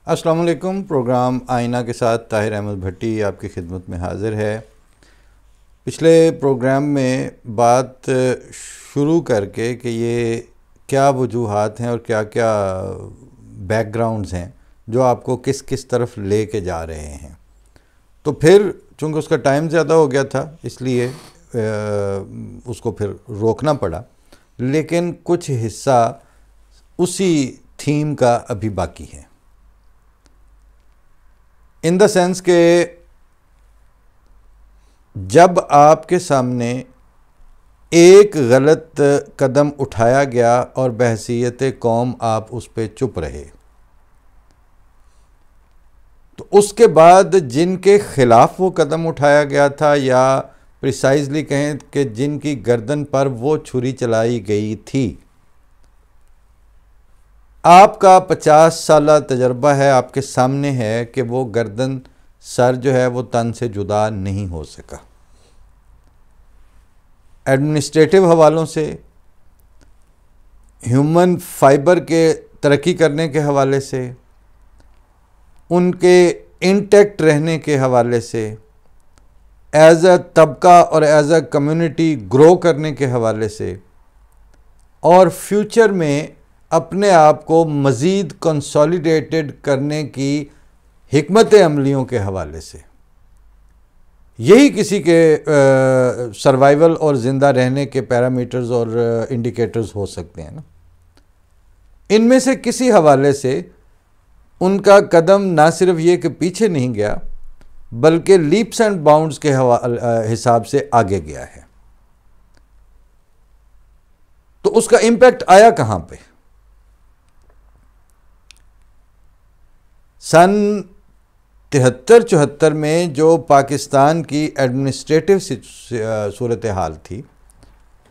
السلام علیکم۔ پروگرام آئینہ کے ساتھ طاہر احمد بھٹی آپ کی خدمت میں حاضر ہے۔ پچھلے پروگرام میں بات شروع کر کے کہ یہ کیا وجوہات ہیں اور کیا کیا بیک گراؤنڈز ہیں جو آپ کو کس کس طرف لے کے جا رہے ہیں، تو پھر چونکہ اس کا ٹائم زیادہ ہو گیا تھا اس لیے اس کو پھر روکنا پڑا، لیکن کچھ حصہ اسی تھیم کا ابھی باقی ہے، ان دا سینس کہ جب آپ کے سامنے ایک غلط قدم اٹھایا گیا اور بحیثیت قوم آپ اس پہ چپ رہے، تو اس کے بعد جن کے خلاف وہ قدم اٹھایا گیا تھا، یا پریسائزلی کہیں کہ جن کی گردن پر وہ چھری چلائی گئی تھی، آپ کا 50 سالہ تجربہ ہے، آپ کے سامنے ہے کہ وہ گردن سر جو ہے وہ تن سے جدا نہیں ہو سکا۔ ایڈمنسٹریٹو حوالوں سے، ہیومن فائبر کے ترقی کرنے کے حوالے سے، ان کے انٹیکٹ رہنے کے حوالے سے، ایز اے طبقہ اور ایز اے کمیونٹی گرو کرنے کے حوالے سے، اور فیوچر میں اپنے آپ کو مزید کنسالیڈیٹڈ کرنے کی حکمت عملیوں کے حوالے سے، یہی کسی کے سروائیول اور زندہ رہنے کے پیرامیٹرز اور انڈیکیٹرز ہو سکتے ہیں نا۔ ان میں سے کسی حوالے سے ان کا قدم نہ صرف یہ کہ پیچھے نہیں گیا، بلکہ لیپس اینڈ باؤنڈز کے حساب سے آگے گیا ہے۔ تو اس کا امپیکٹ آیا کہاں پہ؟ سن 73-74 میں جو پاکستان کی ایڈمنسٹریٹو صورتحال تھی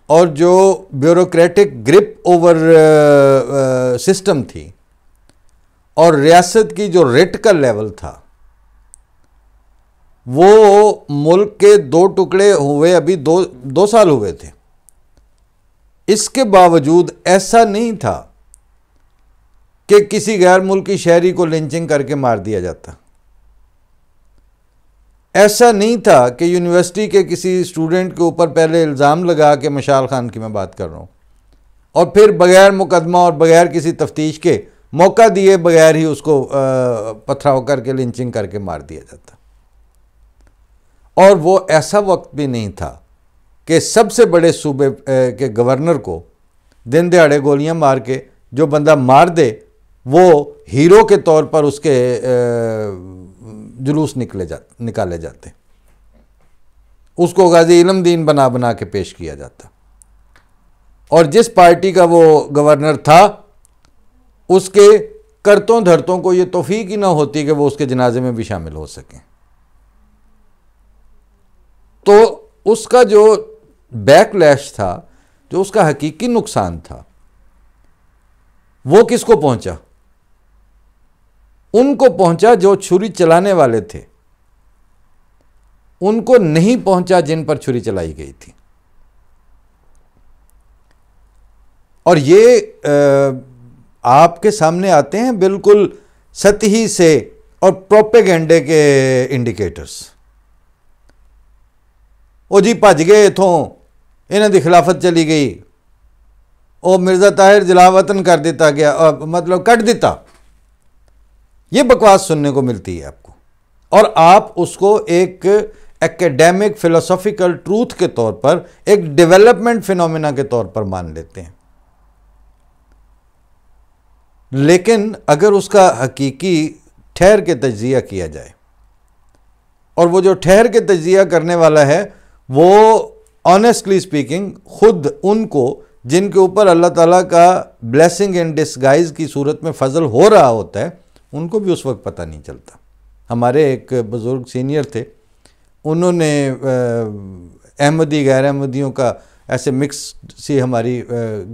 اور جو بیوروکریٹک گرپ اوور سسٹم تھی، اور ریاست کی جو رٹ کا لیول تھا، وہ ملک کے 2 ٹکڑے ہوئے ابھی 2 سال ہوئے تھے، اس کے باوجود ایسا نہیں تھا کہ کسی غیر ملکی شہری کو لنچنگ کر کے مار دیا جاتا، ایسا نہیں تھا کہ یونیورسٹی کے کسی اسٹوڈنٹ کے اوپر پہلے الزام لگا کے، مشال خان کی میں بات کر رہا ہوں، اور پھر بغیر مقدمہ اور بغیر کسی تفتیش کے، موقع دیے بغیر ہی اس کو پتھراؤ کر کے لنچنگ کر کے مار دیا جاتا۔ اور وہ ایسا وقت بھی نہیں تھا کہ سب سے بڑے صوبے کے گورنر کو دن دہاڑے گولیاں مار کے جو بندہ مار دے وہ ہیرو کے طور پر اس کے جلوس نکالے جاتے، اس کو غازی علم دین بنا کے پیش کیا جاتا، اور جس پارٹی کا وہ گورنر تھا اس کے کرتوں دھرتوں کو یہ توفیق ہی نہ ہوتی کہ وہ اس کے جنازے میں بھی شامل ہو سکیں۔ تو اس کا جو بیک لیش تھا، جو اس کا حقیقی نقصان تھا، وہ کس کو پہنچا؟ ان کو پہنچا جو چھری چلانے والے تھے، ان کو نہیں پہنچا جن پر چھری چلائی گئی تھی۔ اور یہ آپ کے سامنے آتے ہیں بالکل سطحی سے اور پروپیگنڈے کے انڈیکیٹرز۔ او جی بھج گئے اتھوں، انہاں دی خلافت چلی گئی، او مرزا طاہر جلا وطن کر دیتا گیا، مطلب کٹ دیتا، یہ بکواس سننے کو ملتی ہے آپ کو، اور آپ اس کو ایک ایکیڈیمک فلسافیکل ٹروتھ کے طور پر، ایک ڈیولپمنٹ فینومینا کے طور پر مان لیتے ہیں۔ لیکن اگر اس کا حقیقی ٹھہر کے تجزیہ کیا جائے، اور وہ جو ٹھہر کے تجزیہ کرنے والا ہے وہ آنیسٹلی سپیکنگ خود ان کو جن کے اوپر اللہ تعالیٰ کا بلیسنگ ان ڈسگائز کی صورت میں فضل ہو رہا ہوتا ہے، ان کو بھی اس وقت پتہ نہیں چلتا۔ ہمارے ایک بزرگ سینئر تھے، انہوں نے احمدی غیر احمدیوں کا ایسے مکس سی ہماری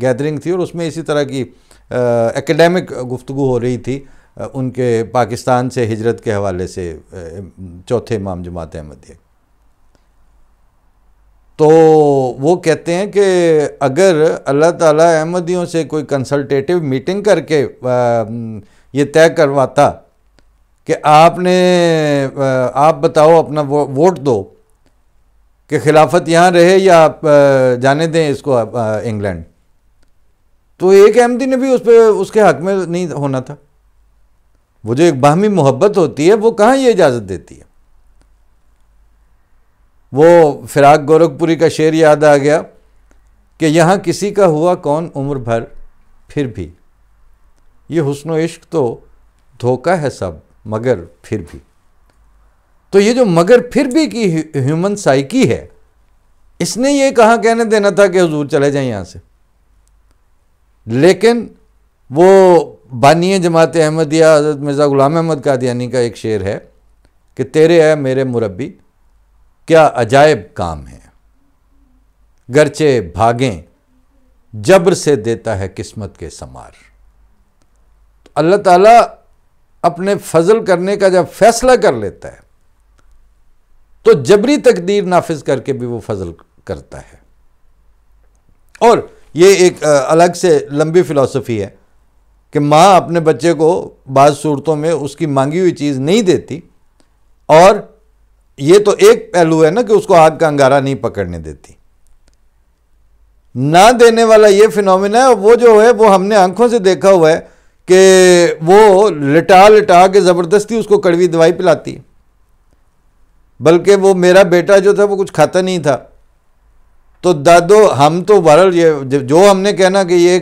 گیدرنگ تھی، اور اس میں اسی طرح کی ایکیڈیمک گفتگو ہو رہی تھی ان کے پاکستان سے ہجرت کے حوالے سے، چوتھے امام جماعت احمدیہ۔ تو وہ کہتے ہیں کہ اگر اللہ تعالیٰ احمدیوں سے کوئی کنسلٹیٹیو میٹنگ کر کے یہ طے کرواتا کہ آپ بتاؤ اپنا ووٹ دو کہ خلافت یہاں رہے یا آپ جانے دیں اس کو انگلینڈ، تو ایک احمدی نے بھی اس کے حق میں نہیں ہونا تھا. وہ جو ایک باہمی محبت ہوتی ہے وہ کہاں یہ اجازت دیتی ہے. وہ فراق گورکھپوری کا شعر یاد آ گیا کہ یہاں کسی کا ہوا کون عمر بھر پھر بھی، یہ حسن و عشق تو دھوکہ ہے سب مگر پھر بھی. تو یہ جو مگر پھر بھی کی ہیومن سائیکی ہے، اس نے یہ کہاں کہنے دینا تھا کہ حضور چلے جائیں یہاں سے. لیکن وہ بانی جماعت احمدیہ حضرت مرزا غلام احمد قادیانی کا ایک شعر ہے کہ تیرے اے میرے مربی کیا عجائب کام ہے، گرچہ بھاگیں جبر سے دیتا ہے قسمت کے ثمار. تو اللہ تعالیٰ اپنے فضل کرنے کا جب فیصلہ کر لیتا ہے تو جبری تقدیر نافذ کر کے بھی وہ فضل کرتا ہے. اور یہ ایک الگ سے لمبی فلسفی ہے کہ ماں اپنے بچے کو بعض صورتوں میں اس کی مانگی ہوئی چیز نہیں دیتی، اور یہ تو ایک پہلو ہے نا کہ اس کو آگ کا انگارہ نہیں پکڑنے دیتی. نہ دینے والا یہ فینومینا ہے، وہ جو ہے وہ ہم نے آنکھوں سے دیکھا ہوا ہے کہ وہ لٹا لٹا کے زبردستی اس کو کڑوی دوائی پلاتی ہے. بلکہ وہ میرا بیٹا جو تھا وہ کچھ کھاتا نہیں تھا، تو دادو ہم تو بہرحال یہ جو ہم نے کہنا کہ یہ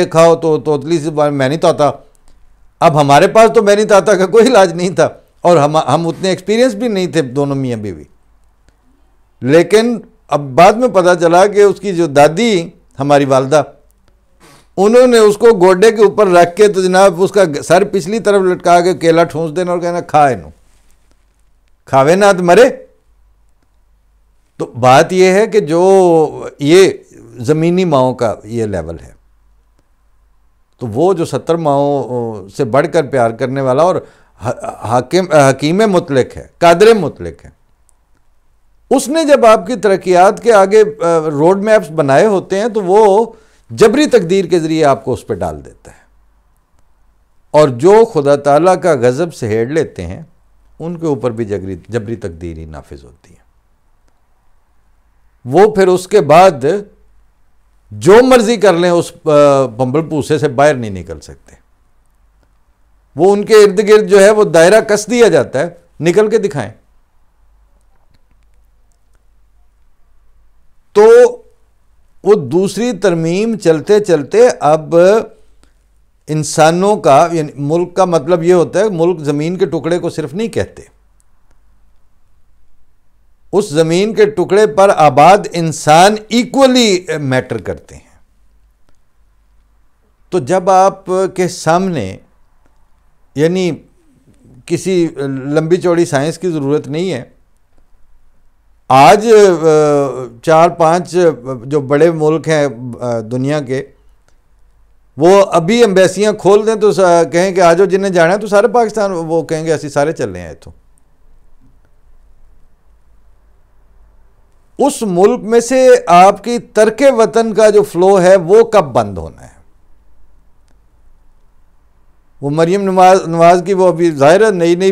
کھاؤ تو توتلی سے میں نہیں تاتا. اب ہمارے پاس تو میں نہیں تاتا کا کوئی علاج نہیں تھا، اور ہم اتنے ایکسپیرینس بھی نہیں تھے دونوں میاں بیوی. لیکن اب بعد میں پتہ چلا کہ اس کی جو دادی ہماری والدہ، انہوں نے اس کو گوڈے کے اوپر رکھ کے تو جناب اس کا سر پچھلی طرف لٹکا کے کیلا ٹھونس دینا اور کہنا کھا انہوں، کھاوے نہ تو مرے. تو بات یہ ہے کہ جو یہ زمینی ماؤں کا یہ لیول ہے، تو وہ جو 70 ماؤں سے بڑھ کر پیار کرنے والا اور حکیم مطلق ہے، قادر مطلق ہے، اس نے جب آپ کی ترقیات کے آگے روڈ میپس بنائے ہوتے ہیں تو وہ جبری تقدیر کے ذریعے آپ کو اس پہ ڈال دیتا ہے. اور جو خدا تعالیٰ کا غضب سہیڑ لیتے ہیں ان کے اوپر بھی جبری تقدیر ہی نافذ ہوتی ہے. وہ پھر اس کے بعد جو مرضی کر لیں اس بمبل پوسے سے باہر نہیں نکل سکتے. وہ ان کے ارد گرد جو ہے وہ دائرہ کس دیا جاتا ہے، نکل کے دکھائیں. تو وہ دوسری ترمیم چلتے چلتے اب انسانوں کا، یعنی ملک کا مطلب یہ ہوتا ہے ملک زمین کے ٹکڑے کو صرف نہیں کہتے، اس زمین کے ٹکڑے پر آباد انسان ایکولی میٹر کرتے ہیں. تو جب آپ کے سامنے، یعنی کسی لمبی چوڑی سائنس کی ضرورت نہیں ہے، آج 4-5 جو بڑے ملک ہیں دنیا کے، وہ ابھی ایمبیسیاں کھول دیں تو کہیں کہ آجو جنہیں جانا ہے تو سارے پاکستان، وہ کہیں گے ایسی سارے چل رہے ہیں. تو اس ملک میں سے آپ کی ترک وطن کا جو فلو ہے وہ کب بند ہونا ہے؟ وہ مریم نواز کی وہ ابھی ظاہر نئی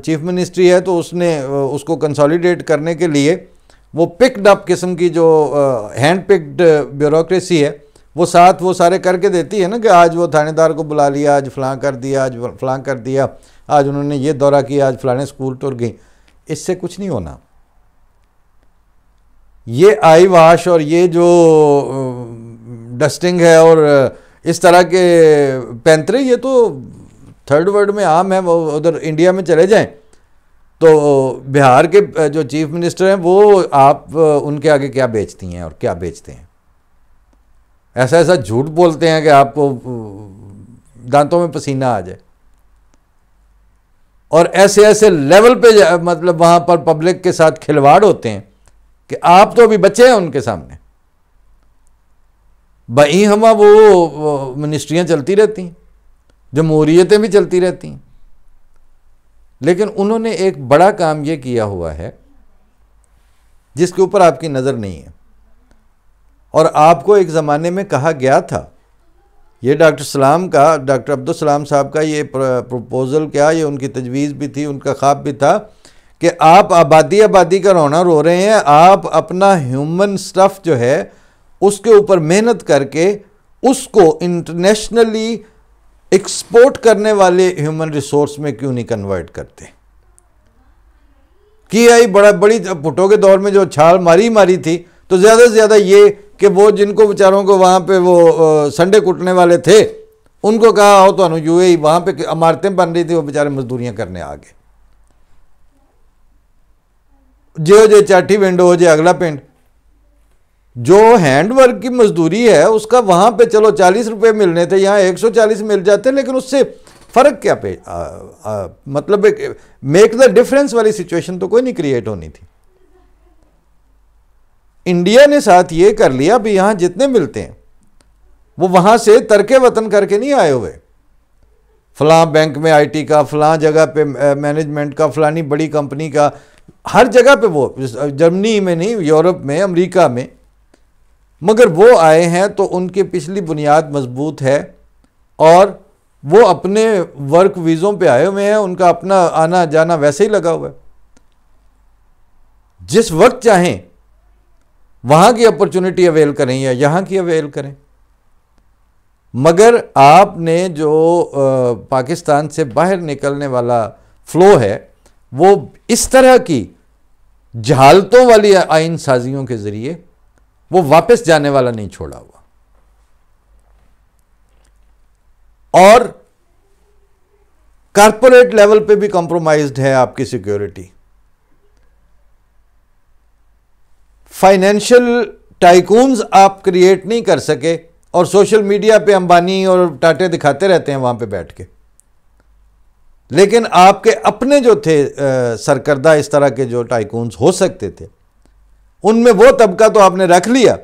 چیف منسٹری ہے، تو اس نے اس کو کنسالیڈیٹ کرنے کے لیے وہ پکڈ اپ قسم کی جو ہینڈ پکڈ بیوروکریسی ہے وہ ساتھ وہ سارے کر کے دیتی ہے نا، کہ آج وہ تھانے دار کو بلا لیا، آج فلاں کر دیا، آج فلاں کر دیا، آج انہوں نے یہ دورہ کیا، آج فلانے اسکول ٹور گئی. اس سے کچھ نہیں ہونا. یہ آئی واش اور یہ جو ڈسٹنگ ہے اور اس طرح کے پینترے، یہ تو تھرڈ ورلڈ میں عام ہے. وہ ادھر انڈیا میں چلے جائیں تو بہار کے جو چیف منسٹر ہیں وہ آپ ان کے آگے کیا بیچتی ہیں اور کیا بیچتے ہیں. ایسا جھوٹ بولتے ہیں کہ آپ کو دانتوں میں پسینہ آ جائے. اور ایسے لیول پہ مطلب وہاں پر پبلک کے ساتھ کھلواڑ ہوتے ہیں کہ آپ تو ابھی بچے ہیں ان کے سامنے. بئی ہما وہ منسٹریاں چلتی رہتی ہیں، جمہوریتیں بھی چلتی رہتی ہیں، لیکن انہوں نے ایک بڑا کام یہ کیا ہوا ہے جس کے اوپر آپ کی نظر نہیں ہے. اور آپ کو ایک زمانے میں کہا گیا تھا یہ ڈاکٹر عبدالسلام صاحب کا یہ پروپوزل کیا، یہ ان کی تجویز بھی تھی، ان کا خواب بھی تھا کہ آپ آبادی کا رونا رو رہے ہیں، آپ اپنا ہیومن سٹف جو ہے اس کے اوپر محنت کر کے اس کو انٹرنیشنلی ایکسپورٹ کرنے والے ہیومن ریسورس میں کیوں نہیں کنورٹ کرتے. بڑی بھٹو کے دور میں جو چھال ماری تھی، تو زیادہ سے زیادہ یہ کہ وہ جن کو بیچاروں کو وہاں پہ وہ سنڈے کٹنے والے تھے ان کو کہا آؤ تو یو اے ای، وہاں پہ عمارتیں بن رہی تھی، وہ بیچارے مزدوریاں کرنے آ گئے. جے چاٹھی ونڈو ہو جائے اگلا پنڈ. جو ہینڈ ورک کی مزدوری ہے اس کا وہاں پہ چلو 40 روپے ملنے تھے، یہاں 140 مل جاتے، لیکن اس سے فرق کیا مطلب میک دا ڈفرنس والی سچویشن تو کوئی نہیں کریٹ ہونی تھی. انڈیا نے ساتھ یہ کر لیا بھی یہاں جتنے ملتے ہیں وہ وہاں سے ترک وطن کر کے نہیں آئے ہوئے. فلاں بینک میں آئی ٹی کا، فلاں جگہ پہ مینجمنٹ کا، فلانی بڑی کمپنی کا، ہر جگہ پہ وہ جرمنی میں نہیں، یورپ میں، امریکہ میں، مگر وہ آئے ہیں تو ان کی پچھلی بنیاد مضبوط ہے اور وہ اپنے ورک ویزوں پہ آئے ہوئے ہیں، ان کا اپنا آنا جانا ویسے ہی لگا ہوا ہے. جس وقت چاہیں وہاں کی اپرچونٹی اویل کریں یا یہاں کی اویل کریں. مگر آپ نے جو پاکستان سے باہر نکلنے والا فلو ہے وہ اس طرح کی جہالتوں والی آئین سازیوں کے ذریعے وہ واپس جانے والا نہیں چھوڑا ہوا. اور کارپوریٹ لیول پہ بھی کمپرومائزڈ ہے آپ کی سیکیورٹی. فائنینشل ٹائکونز آپ کریٹ نہیں کر سکے اور سوشل میڈیا پہ امبانی اور ٹاٹے دکھاتے رہتے ہیں وہاں پہ بیٹھ کے. لیکن آپ کے اپنے جو تھے سرکردہ اس طرح کے جو ٹائکونز ہو سکتے تھے، ان میں وہ طبقہ تو آپ نے رکھ لیا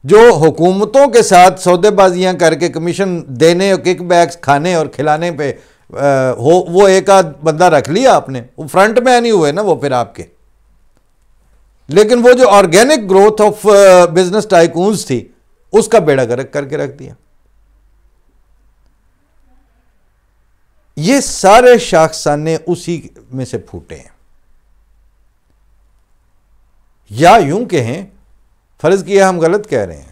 جو حکومتوں کے ساتھ سودے بازیاں کر کے کمیشن دینے اور کک بیکس کھانے اور کھلانے پہ وہ ایک آدھ بندہ رکھ لیا آپ نے. وہ فرنٹ مین ہی ہوئے نا وہ پھر آپ کے. لیکن وہ جو organic growth of business tycoons تھی اس کا بیڑا گرک کر کے رکھ دیا. یہ سارے شاخسانے اسی میں سے پھوٹے ہیں. یا یوں کہیں، فرض کیا ہم غلط کہہ رہے ہیں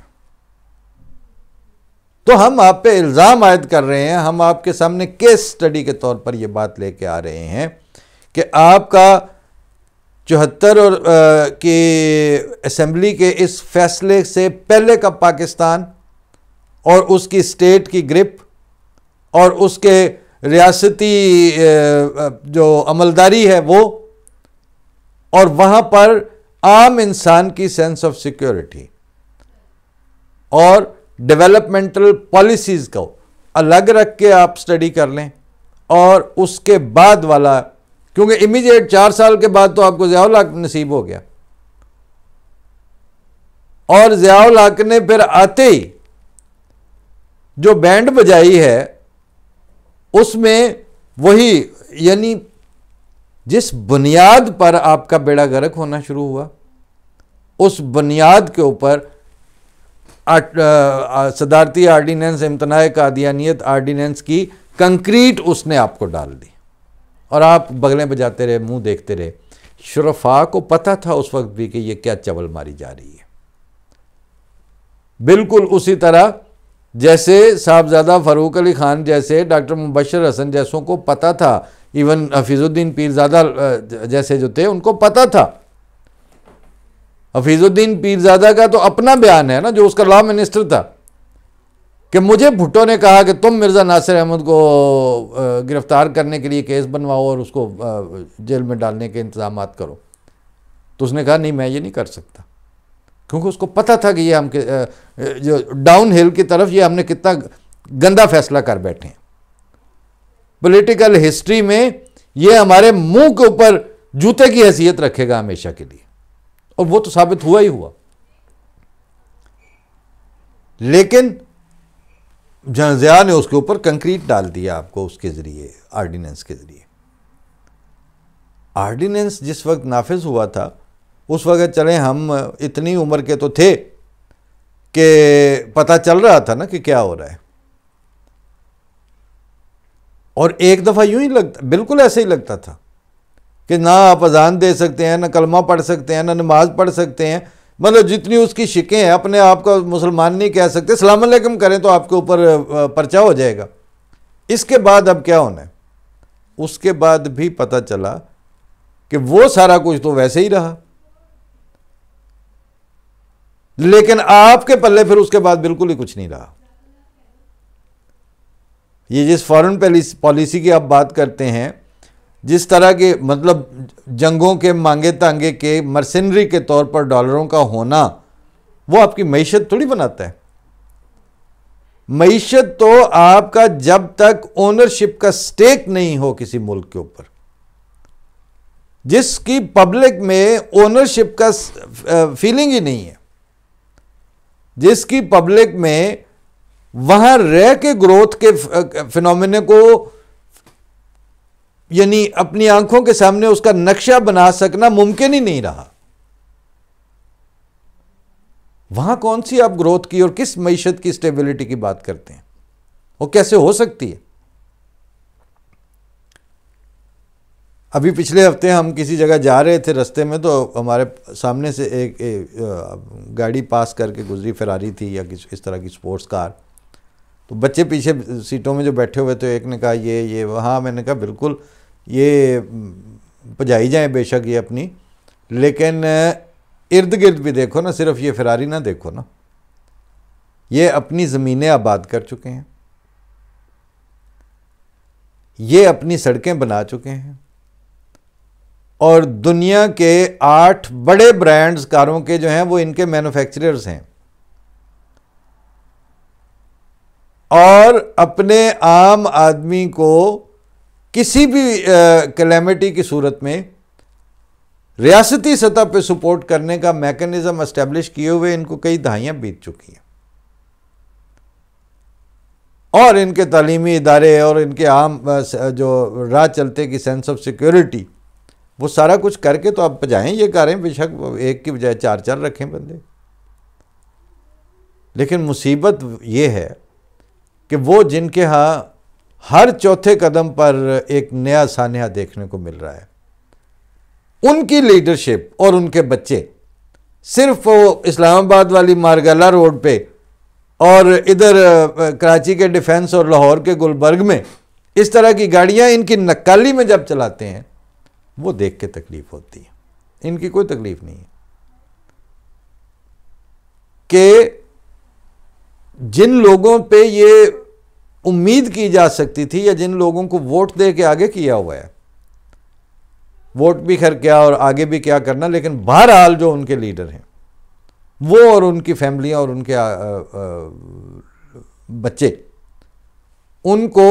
تو ہم آپ پہ الزام عائد کر رہے ہیں، ہم آپ کے سامنے کیس سٹڈی کے طور پر یہ بات لے کے آ رہے ہیں کہ آپ کا 74 اور کی اسمبلی کے اس فیصلے سے پہلے کا پاکستان اور اس کی اسٹیٹ کی گرپ اور اس کے ریاستی جو عملداری ہے وہ، اور وہاں پر عام انسان کی سینس آف سیکیورٹی اور ڈیولپمنٹل پالیسیز کو الگ رکھ کے آپ سٹڈی کر لیں. اور اس کے بعد والا، کیونکہ امیجیٹ 4 سال کے بعد تو آپ کو ضیاء الحق نصیب ہو گیا، اور ضیاء الحق نے پھر آتے ہی جو بینڈ بجائی ہے اس میں وہی، یعنی جس بنیاد پر آپ کا بیڑا گرک ہونا شروع ہوا اس بنیاد کے اوپر صدارتی آرڈیننس، امتناع قادیانیت آرڈیننس کی کنکریٹ اس نے آپ کو ڈال دی اور آپ بغلیں بجاتے رہے، منہ دیکھتے رہے. شرفاء کو پتہ تھا اس وقت بھی کہ یہ کیا چول ماری جا رہی ہے. بالکل اسی طرح جیسے صاحبزادہ فاروق علی خان جیسے، ڈاکٹر مبشر حسن جیسوں کو پتہ تھا، ایون حفیظ الدین پیرزادہ جیسے جو تھے ان کو پتہ تھا. حفیظ الدین پیرزادہ کا تو اپنا بیان ہے نا، جو اس کا لا منسٹر تھا، کہ مجھے بھٹو نے کہا کہ تم مرزا ناصر احمد کو گرفتار کرنے کے لیے کیس بنواؤ اور اس کو جیل میں ڈالنے کے انتظامات کرو. تو اس نے کہا نہیں، میں یہ نہیں کر سکتا، کیونکہ اس کو پتہ تھا کہ یہ ہم جو ڈاؤن ہل کی طرف یہ ہم نے کتنا گندا فیصلہ کر بیٹھے ہیں. پولیٹیکل ہسٹری میں یہ ہمارے منہ کے اوپر جوتے کی حیثیت رکھے گا ہمیشہ کے لیے، اور وہ تو ثابت ہوا ہی ہوا. لیکن ضیاء نے اس کے اوپر کنکریٹ ڈال دیا آپ کو اس کے ذریعے، آرڈیننس کے ذریعے. آرڈیننس جس وقت نافذ ہوا تھا اس وقت چلیں ہم اتنی عمر کے تو تھے کہ پتہ چل رہا تھا نا کہ کیا ہو رہا ہے. اور ایک دفعہ یوں ہی لگتا، بالکل ایسے ہی لگتا تھا کہ نہ آپ اذان دے سکتے ہیں، نہ کلمہ پڑھ سکتے ہیں، نہ نماز پڑھ سکتے ہیں، مطلب جتنی اس کی شکیں ہیں اپنے آپ کو مسلمان نہیں کہہ سکتے. السلام علیکم کریں تو آپ کے اوپر پرچہ ہو جائے گا. اس کے بعد اب کیا ہونا ہے؟ اس کے بعد بھی پتہ چلا کہ وہ سارا کچھ تو ویسے ہی رہا، لیکن آپ کے پلے پھر اس کے بعد بالکل ہی کچھ نہیں رہا. یہ جس فارن پالیسی کی آپ بات کرتے ہیں، جس طرح کے مطلب جنگوں کے مانگے تانگے کے مرسنری کے طور پر ڈالروں کا ہونا، وہ آپ کی معیشت تھوڑی بناتا ہے. معیشت تو آپ کا جب تک اونرشپ کا سٹیک نہیں ہو کسی ملک کے اوپر، جس کی پبلک میں اونرشپ کا فیلنگ ہی نہیں ہے، جس کی پبلک میں وہاں رہ کے گروتھ کے فینومینا کو یعنی اپنی آنکھوں کے سامنے اس کا نقشہ بنا سکنا ممکن ہی نہیں رہا، وہاں کون سی آپ گروتھ کی اور کس معیشت کی سٹیبلٹی کی بات کرتے ہیں؟ وہ کیسے ہو سکتی ہے؟ ابھی پچھلے ہفتے ہم کسی جگہ جا رہے تھے، رستے میں تو ہمارے سامنے سے ایک گاڑی پاس کر کے گزری، فراری تھی یا اس طرح کی سپورٹس کار. تو بچے پیچھے سیٹوں میں جو بیٹھے ہوئے تھے، ایک نے کہا یہ وہاں، میں نے کہا بالکل یہ پجائی جائیں بے شک یہ اپنی، لیکن ارد گرد بھی دیکھو نا، صرف یہ فراری نہ دیکھو نا، یہ اپنی زمینیں آباد کر چکے ہیں، یہ اپنی سڑکیں بنا چکے ہیں، اور دنیا کے 8 بڑے برانڈز کاروں کے جو ہیں وہ ان کے مینوفیکچررز ہیں، اور اپنے عام آدمی کو کسی بھی کلیمٹی کی صورت میں ریاستی سطح پہ سپورٹ کرنے کا میکنزم اسٹیبلش کیے ہوئے ان کو کئی دہائیاں بیت چکی ہیں. اور ان کے تعلیمی ادارے اور ان کے عام جو راہ چلتے کی سینس آف سیکیورٹی، وہ سارا کچھ کر کے تو آپ پجائیں یہ کاریں، بے شک ایک کی بجائے 4 رکھیں بندے. لیکن مصیبت یہ ہے کہ وہ جن کے ہاں ہر چوتھے قدم پر ایک نیا سانحہ دیکھنے کو مل رہا ہے، ان کی لیڈرشپ اور ان کے بچے صرف وہ اسلام آباد والی مارگلہ روڈ پہ اور ادھر کراچی کے ڈیفنس اور لاہور کے گلبرگ میں اس طرح کی گاڑیاں ان کی نکالی میں جب چلاتے ہیں، وہ دیکھ کے تکلیف ہوتی ہے. ان کی کوئی تکلیف نہیں ہے کہ جن لوگوں پہ یہ امید کی جا سکتی تھی یا جن لوگوں کو ووٹ دے کے آگے کیا ہوا ہے، ووٹ بھی خیر کیا اور آگے بھی کیا کرنا، لیکن بہرحال جو ان کے لیڈر ہیں وہ اور ان کی فیملیاں اور ان کے بچے، ان کو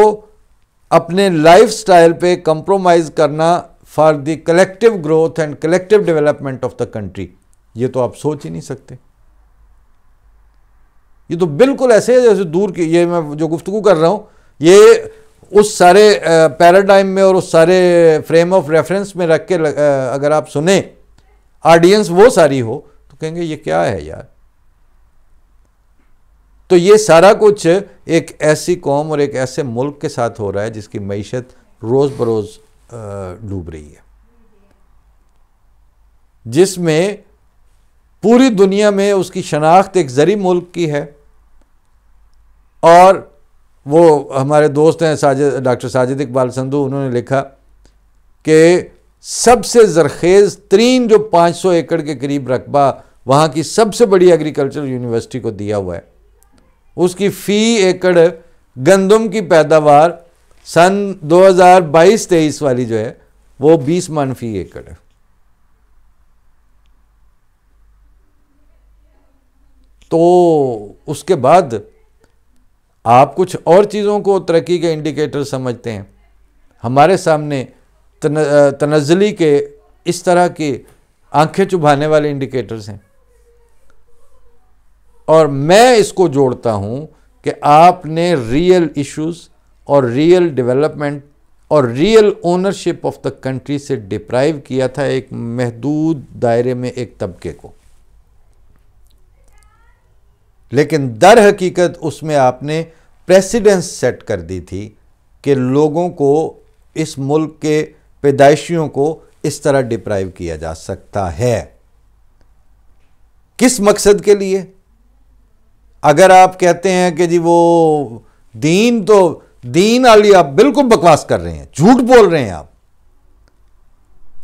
اپنے لائف سٹائل پہ کمپرومائز کرنا for the collective growth and collective development of the country, یہ تو آپ سوچ ہی نہیں سکتے. یہ تو بالکل ایسے ہے جیسے دور کی، یہ میں جو گفتگو کر رہا ہوں یہ اس سارے پیراڈائم میں اور اس سارے فریم آف ریفرنس میں رکھ کے اگر آپ سنیں، آڈینس وہ ساری ہو تو کہیں گے یہ کیا ہے یار. تو یہ سارا کچھ ایک ایسی قوم اور ایک ایسے ملک کے ساتھ ہو رہا ہے جس کی معیشت روز بروز ڈوب رہی ہے، جس میں پوری دنیا میں اس کی شناخت ایک زرعی ملک کی ہے. اور وہ ہمارے دوست ہیں ڈاکٹر ساجد اقبال سندھو، انہوں نے لکھا کہ سب سے زرخیز ترین جو 500 ایکڑ کے قریب رقبہ وہاں کی سب سے بڑی ایگریکلچر یونیورسٹی کو دیا ہوا ہے، اس کی فی ایکڑ گندم کی پیداوار سن 2022-23 والی جو ہے وہ 20 من فی ایکڑ ہے. تو اس کے بعد آپ کچھ اور چیزوں کو ترقی کے انڈیکیٹر سمجھتے ہیں، ہمارے سامنے تنزلی کے اس طرح کے آنکھیں چبھانے والے انڈیکیٹرز ہیں. اور میں اس کو جوڑتا ہوں کہ آپ نے ریئل ایشوز اور ریئل ڈیولپمنٹ اور real ownership of the country سے ڈپرائیو کیا تھا ایک محدود دائرے میں ایک طبقے کو. لیکن در حقیقت اس میں آپ نے پریسیڈنس سیٹ کر دی تھی کہ لوگوں کو، اس ملک کے پیدائشیوں کو اس طرح ڈپرائیو کیا جا سکتا ہے۔ کس مقصد کے لیے؟ اگر آپ کہتے ہیں کہ جی وہ دین، تو دین والی آپ بالکل بکواس کر رہے ہیں، جھوٹ بول رہے ہیں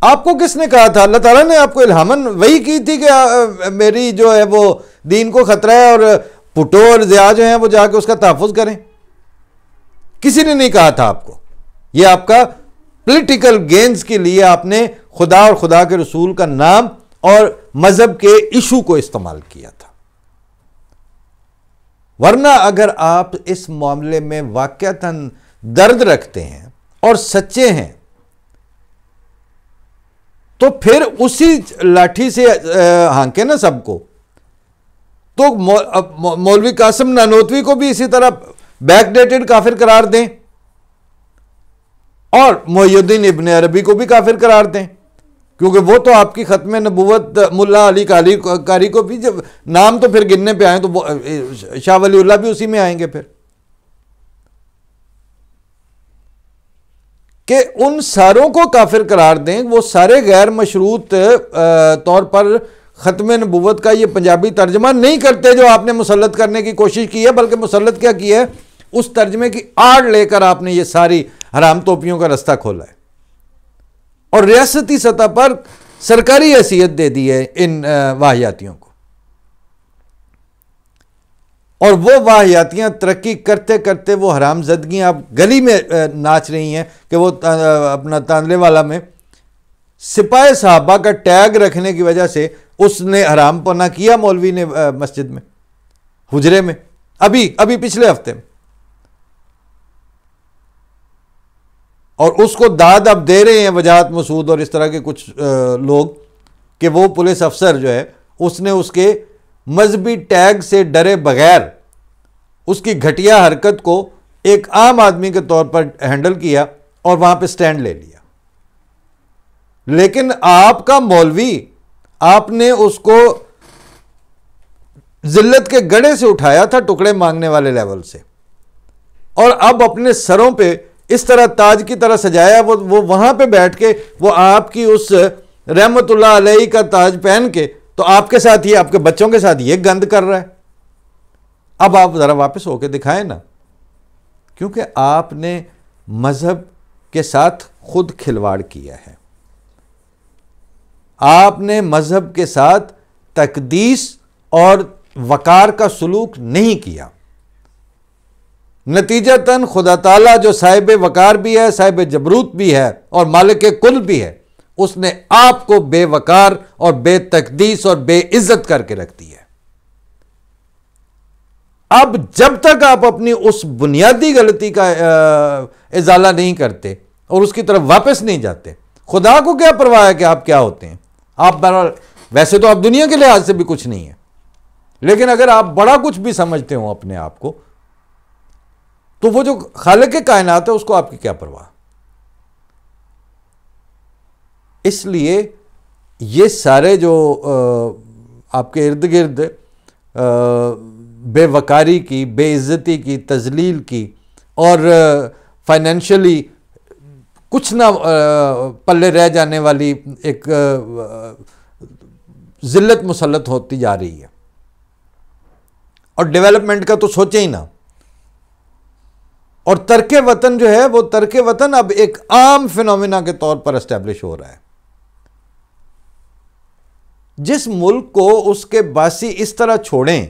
آپ کو کس نے کہا تھا؟ اللہ تعالیٰ نے آپ کو الہاماً وحی کی تھی کہ میری جو ہے وہ دین کو خطرہ ہے اور پٹو اور ضیاء جو ہیں وہ جا کے اس کا تحفظ کریں؟ کسی نے نہیں کہا تھا آپ کو۔ یہ آپ کا پولیٹیکل گینز کے لیے آپ نے خدا اور خدا کے رسول کا نام اور مذہب کے ایشو کو استعمال کیا تھا۔ ورنہ اگر آپ اس معاملے میں واقعتاً درد رکھتے ہیں اور سچے ہیں تو پھر اسی لاٹھی سے ہانکے نا سب کو۔ تو مولوی قاسم نانوتوی کو بھی اسی طرح بیک ڈیٹڈ کافر قرار دیں اور محی الدین ابن عربی کو بھی کافر قرار دیں، کیونکہ وہ تو آپ کی ختم نبوت ملا علی قاری کو بھی، جب نام تو پھر گننے پہ آئیں تو شاہ ولی اللہ بھی اسی میں آئیں گے پھر، کہ ان ساروں کو کافر قرار دیں۔ وہ سارے غیر مشروط طور پر ختم نبوت کا یہ پنجابی ترجمہ نہیں کرتے جو آپ نے مسلط کرنے کی کوشش کی ہے، بلکہ مسلط کیا کیا ہے؟ اس ترجمے کی آڑ لے کر آپ نے یہ ساری حرام توپیوں کا رستہ کھولا ہے اور ریاستی سطح پر سرکاری حیثیت دے دی ہے ان واہیاتیوں کو، اور وہ واہیاتیاں ترقی کرتے کرتے وہ حرام زدگیاں اب گلی میں ناچ رہی ہیں کہ وہ اپنا تانلے والا میں سپاہ صحابہ کا ٹیگ رکھنے کی وجہ سے اس نے حرام پنا کیا مولوی نے مسجد میں حجرے میں، ابھی پچھلے ہفتے میں، اور اس کو داد اب دے رہے ہیں وجاہت مسعود اور اس طرح کے کچھ لوگ کہ وہ پولیس افسر جو ہے اس نے اس کے مذہبی ٹیگ سے ڈرے بغیر اس کی گھٹیا حرکت کو ایک عام آدمی کے طور پر ہینڈل کیا اور وہاں پہ سٹینڈ لے لیا۔ لیکن آپ کا مولوی، آپ نے اس کو ذلت کے گڑھے سے اٹھایا تھا ٹکڑے مانگنے والے لیول سے، اور اب اپنے سروں پہ اس طرح تاج کی طرح سجایا، وہ وہاں پہ بیٹھ کے وہ آپ کی اس رحمت اللہ علیہ کا تاج پہن کے تو آپ کے ساتھ یہ، آپ کے بچوں کے ساتھ یہ گند کر رہا ہے۔ اب آپ ذرا واپس ہو کے دکھائیں نا، کیونکہ آپ نے مذہب کے ساتھ خود کھلواڑ کیا ہے، آپ نے مذہب کے ساتھ تقدیس اور وقار کا سلوک نہیں کیا۔ نتیجتاً خدا تعالیٰ جو صاحب وقار بھی ہے، صاحب جبروت بھی ہے اور مالک کل بھی ہے، اس نے آپ کو بے وقار اور بے تقدیس اور بے عزت کر کے رکھ دی ہے۔ اب جب تک آپ اپنی اس بنیادی غلطی کا ازالہ نہیں کرتے اور اس کی طرف واپس نہیں جاتے، خدا کو کیا پرواہ ہے کہ آپ کیا ہوتے ہیں؟ آپ ویسے تو آپ دنیا کے لحاظ سے بھی کچھ نہیں ہیں، لیکن اگر آپ بڑا کچھ بھی سمجھتے ہوں اپنے آپ کو، تو وہ جو خالق کائنات ہے اس کو آپ کی کیا پرواہ؟ اس لیے یہ سارے جو آپ کے ارد گرد بے وقاری کی، بے عزتی کی، تذلیل کی اور فائنینشلی کچھ نہ پلے رہ جانے والی ایک ذلت مسلط ہوتی جا رہی ہے، اور ڈیولپمنٹ کا تو سوچیں ہی نہ۔ اور ترک وطن جو ہے وہ ترک وطن اب ایک عام فینومینا کے طور پر اسٹیبلش ہو رہا ہے۔ جس ملک کو اس کے باسی اس طرح چھوڑیں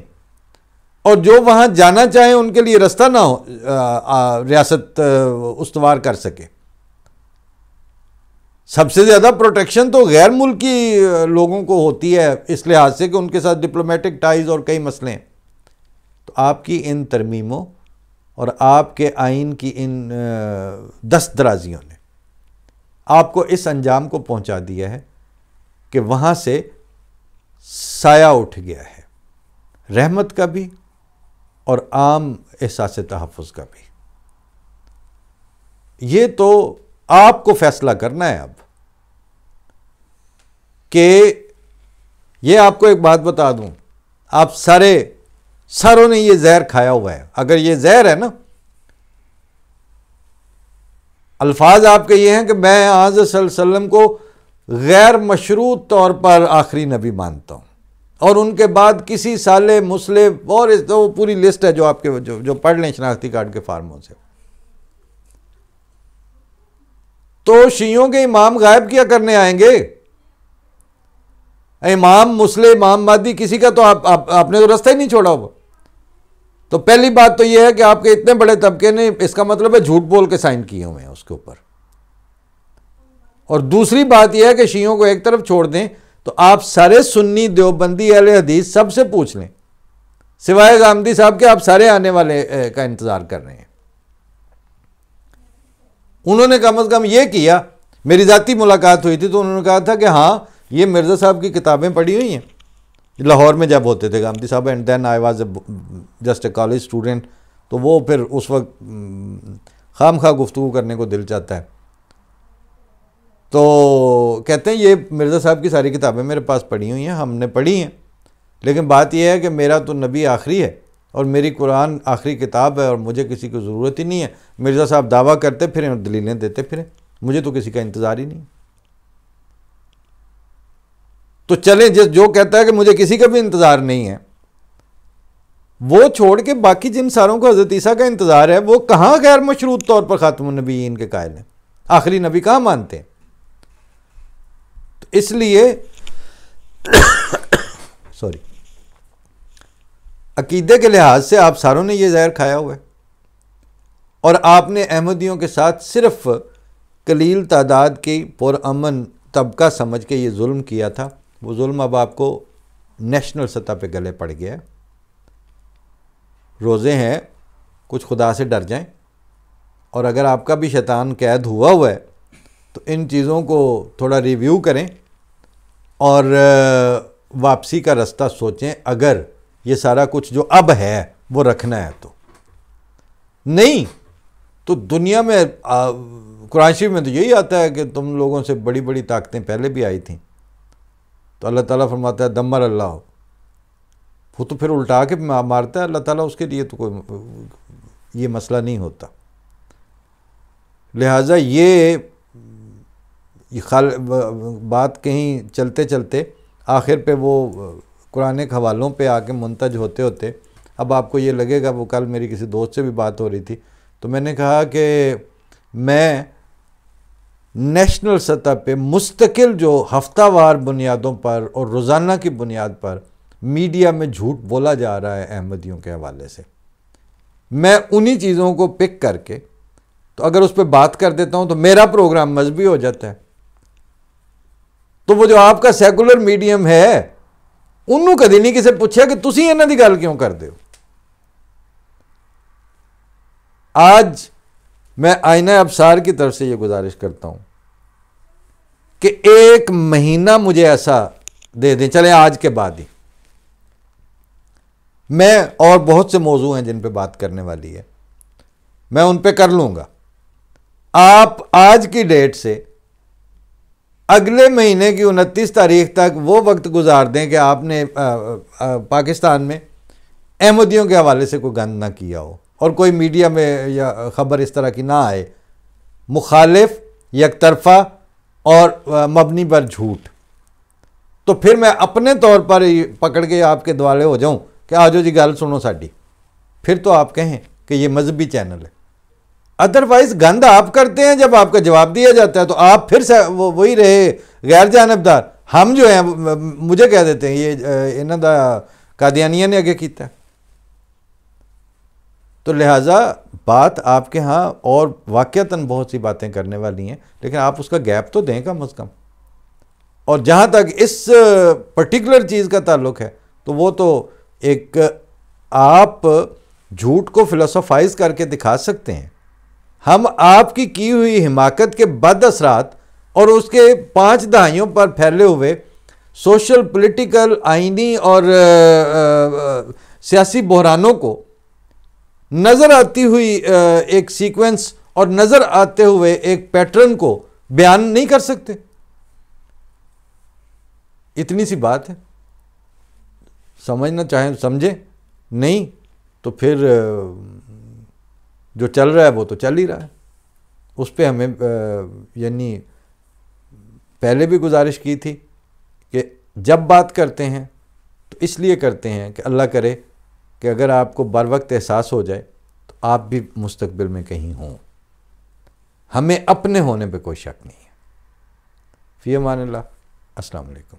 اور جو وہاں جانا چاہیں ان کے لیے رستہ نہ ہو، ریاست استوار کر سکے۔ سب سے زیادہ پروٹیکشن تو غیر ملکی لوگوں کو ہوتی ہے اس لحاظ سے کہ ان کے ساتھ ڈپلومیٹک ٹائز اور کئی مسئلے ہیں۔ تو آپ کی ان ترمیموں اور آپ کے آئین کی ان دست درازیوں نے آپ کو اس انجام کو پہنچا دیا ہے کہ وہاں سے سایہ اٹھ گیا ہے، رحمت کا بھی اور عام احساس تحفظ کا بھی۔ یہ تو آپ کو فیصلہ کرنا ہے اب کہ یہ آپ کو ایک بات بتا دوں، آپ سارے ساروں نے یہ زہر کھایا ہوا ہے. اگر یہ زہر ہے نا، الفاظ آپ کے یہ ہیں کہ میں حضرت صلی اللہ علیہ وسلم کو غیر مشروط طور پر آخری نبی مانتا ہوں، اور ان کے بعد کسی صالح مسلم اور وہ پوری لسٹ ہے جو آپ کے جو پڑھ لیں شناختی کارڈ کے فارموں سے. تو شیعوں کے امام غائب کیا کرنے آئیں گے؟ امام مسلم، امام مہدی، کسی کا تو آپ نے تو رستہ ہی نہیں چھوڑا ہوا. تو پہلی بات تو یہ ہے کہ آپ کے اتنے بڑے طبقے نے، اس کا مطلب ہے جھوٹ بول کے سائن کیے ہوئے ہیں اس کے اوپر. اور دوسری بات یہ ہے کہ شیعوں کو ایک طرف چھوڑ دیں تو آپ سارے سنی دیوبندی اہل حدیث سب سے پوچھ لیں، سوائے غامدی صاحب کے آپ سارے آنے والے کا انتظار کر رہے ہیں. انہوں نے کم از کم یہ کیا، میری ذاتی ملاقات ہوئی تھی تو انہوں نے کہا تھا کہ ہاں یہ مرزا صاحب کی کتابیں پڑھی ہوئی ہیں لاہور میں جب ہوتے تھے غامدی صاحب، and then I was just a college student. تو وہ پھر اس وقت خام خواہ گفتگو کرنے کو دل چاہتا ہے. تو کہتے ہیں یہ مرزا صاحب کی ساری کتابیں میرے پاس پڑھی ہوئی ہیں، ہم نے پڑھی ہیں، لیکن بات یہ ہے کہ میرا تو نبی آخری ہے اور میری قرآن آخری کتاب ہے اور مجھے کسی کی ضرورت ہی نہیں ہے. مرزا صاحب دعویٰ کرتے پھریں اور دلیلیں دیتے پھریں، مجھے تو کسی کا انتظار ہی نہیں. تو چلیں جو کہتا ہے کہ مجھے کسی کا بھی انتظار نہیں ہے، وہ چھوڑ کے باقی جن ساروں کو حضرت عیسیٰ کا انتظار ہے وہ کہاں غیر مشروط طور پر خاتم النبیین کے قائل ہیں؟ آخری نبی کہاں مانتے ہیں؟ تو اس لیے سوری، عقیدے کے لحاظ سے آپ ساروں نے یہ زہر کھایا ہوا ہے، اور آپ نے احمدیوں کے ساتھ صرف قلیل تعداد کی پرامن طبقہ سمجھ کے یہ ظلم کیا تھا. وہ ظلم اب آپ کو نیشنل سطح پہ گلے پڑ گیا ہے. روزے ہیں، کچھ خدا سے ڈر جائیں، اور اگر آپ کا بھی شیطان قید ہوا ہے تو ان چیزوں کو تھوڑا ریویو کریں اور واپسی کا رستہ سوچیں. اگر یہ سارا کچھ جو اب ہے وہ رکھنا ہے تو نہیں تو دنیا میں قرآن شریف میں تو یہی آتا ہے کہ تم لوگوں سے بڑی بڑی طاقتیں پہلے بھی آئی تھیں. تو اللہ تعالیٰ فرماتا ہے دمر اللہ، وہ تو پھر الٹا کے مارتا ہے اللہ تعالیٰ، اس کے لیے تو کوئی یہ مسئلہ نہیں ہوتا. لہٰذا یہ بات کہیں چلتے چلتے آخر پہ وہ قرآن کے حوالوں پہ آ کے منتج ہوتے ہوتے اب آپ کو یہ لگے گا. وہ کل میری کسی دوست سے بھی بات ہو رہی تھی تو میں نے کہا کہ میں نیشنل سطح پہ مستقل جو ہفتہ وار بنیادوں پر اور روزانہ کی بنیاد پر میڈیا میں جھوٹ بولا جا رہا ہے احمدیوں کے حوالے سے، میں انہی چیزوں کو پک کر کے تو اگر اس پہ بات کر دیتا ہوں تو میرا پروگرام مذہبی ہو جاتا ہے. تو وہ جو آپ کا سیکولر میڈیم ہے انہوں کدی نہیں کسی پوچھا کہ تسی انہاں دی گل کیوں کر دے ہو. آج میں آئینہ ابصار کی طرف سے یہ گزارش کرتا ہوں کہ ایک مہینہ مجھے ایسا دے دیں، چلیں آج کے بعد ہی، میں اور بہت سے موضوع ہیں جن پہ بات کرنے والی ہے، میں ان پہ کر لوں گا. آپ آج کی ڈیٹ سے اگلے مہینے کی 29 تاریخ تک وہ وقت گزار دیں کہ آپ نے پاکستان میں احمدیوں کے حوالے سے کوئی گند نہ کیا ہو اور کوئی میڈیا میں یا خبر اس طرح کی نہ آئے مخالف، یک طرفہ اور مبنی پر جھوٹ. تو پھر میں اپنے طور پر پکڑ کے آپ کے دوالے ہو جاؤں کہ آجو جی گل سنو ساڈی، پھر تو آپ کہیں کہ یہ مذہبی چینل ہے. ادروائز گند آپ کرتے ہیں، جب آپ کا جواب دیا جاتا ہے تو آپ پھر سے وہی رہے غیر جانبدار. ہم جو ہیں مجھے کہہ دیتے ہیں یہ انہوں دا قادیانیہ نے آگے کیتا ہے. تو لہٰذا بات آپ کے ہاں اور واقعتاً بہت سی باتیں کرنے والی ہیں، لیکن آپ اس کا گیپ تو دیں کم از کم. اور جہاں تک اس پرٹیکولر چیز کا تعلق ہے تو وہ تو ایک آپ جھوٹ کو فلسفائز کر کے دکھا سکتے ہیں. ہم آپ کی ہوئی حماقت کے بد اثرات اور اس کے 5 دہائیوں پر پھیلے ہوئے سوشل، پولیٹیکل، آئینی اور سیاسی بحرانوں کو نظر آتی ہوئی ایک سیکوینس اور نظر آتے ہوئے ایک پیٹرن کو بیان نہیں کر سکتے. اتنی سی بات ہے، سمجھنا چاہیں سمجھیں، نہیں تو پھر جو چل رہا ہے وہ تو چل ہی رہا ہے. اس پہ ہمیں یعنی پہلے بھی گزارش کی تھی کہ جب بات کرتے ہیں تو اس لیے کرتے ہیں کہ اللہ کرے کہ اگر آپ کو بر وقت احساس ہو جائے تو آپ بھی مستقبل میں کہیں ہوں. ہمیں اپنے ہونے پہ کوئی شک نہیں ہے. فی امان اللہ. السلام علیکم.